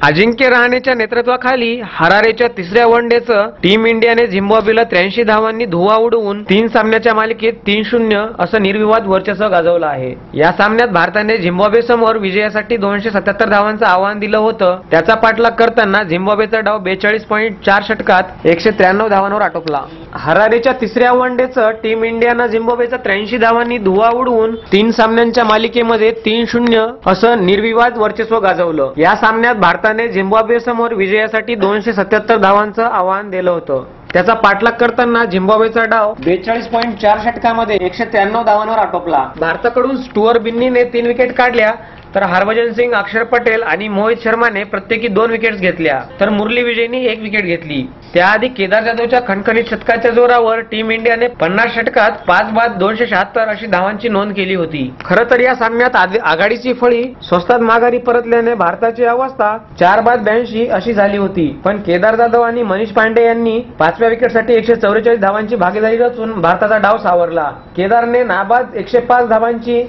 अजिंक्य रहाणेच्या नेतृत्वाखाली हरारेच्या तिसऱ्या वनडेचं टीम इंडियाने झिम्बाब्वेला 83 धावांनी धुव्वा उडवून 3 सामन्याच्या मालिकेत 3-0 असं निर्विवाद वर्चस्व गाजवलं आहे। या सामन्यात भारताने झिम्बाब्वे समोर विजयासाठी 277 धावांचं आव्हान दिलं होतं। त्याचा पाठलाग करताना झिम्बाब्वेचा डाव 42.4 षटकात 193 धावांवर आटोपला। हरारेच्या तिसऱ्या वनडेचं टीम इंडियानं झिम्बाब्वेचा 83 धावांनी धुव्वा उडवून 3 सामन्यांच्या मालिकेमध्ये 3-0 असं निर्विवाद वर्चस्व गाजवलं। या सामन्यात भारताने झिम्बाब्वे समोर विजयासाठी 277 धावांचं आव्हान दिलं होतं। त्याचा पाठलाग करताना झिम्बाब्वेचा डाव 42.4 षटकामध्ये 193 धावांवर आटोपला। भारताकडून स्टुअर्ट बिन्नीने 3 विकेट काढल्या, तर हरभजन सिंग, अक्षर पटेल आणि मोहित शर्माने प्रत्येकी 2 विकेट्स घेतल्या, तर मुरली विजयनी 1 विकेट घेतली। त्याआधी केदार जाधवच्या खणखणीत शतकाच्या जोरावर टीम इंडियाने 50 षटकात 5 बाद 276 अशी धावांची नोंद केली होती। खरं तर या सामन्यात आघाडीची फळी स्वस्तात माघारी परतल्याने भारताची अवस्था 4 बाद 82 अशी झाली होती, पण केदार जाधव आणि मनीष पांडे यांनी 5व्या विकेटसाठी 144 धावांची भागीदारी रचून भारताचा डाव सावरला। केदारने नाबाद 105 धावांची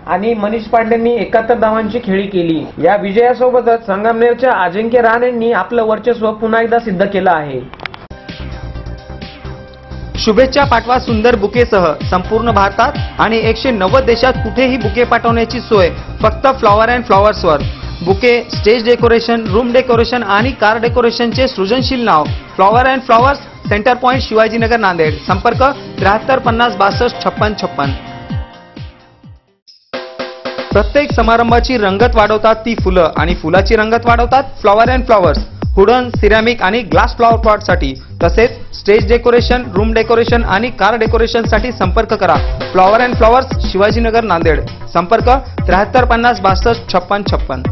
आणि मनीष पांडेंनी 71 धावांची खेळी केली। या विजयासोबतच संगमनेरच्या अजिंक्य रहाणेंनी आपलं वर्चस्व पुन्हा एकदा सिद्ध केलं आहे। शुभेच्छा पाठवा सुंदर बुकेसह संपूर्ण भारतात आणि 190 देशात कुठेही बुके पाठवण्याची सोय फक्त फ्लॉवर अँड फ्लॉवर्सवर। Bouquet, stage decoration, room decoration आणि कार डेकोरेशनचे सृजनशील नाव flower and flowers, centre point, Shivajinagar, Nanded. संपर्क 73 50 62 56 56। प्रत्येक समारंभाची रंगत वाढवतात ती फुलं आणि फुलाची रंगत वाढवतात flower and flowers. Wooden, ceramic आणि ग्लास फ्लॉवर पॉटसाठी तसेच स्टेज डेकोरेशन, रूम डेकोरेशन आणि कार डेकोरेशनसाठी संपर्क करा flower and flowers, Shivajinagar, Nanded. संपर्क 73 50 62 56 56।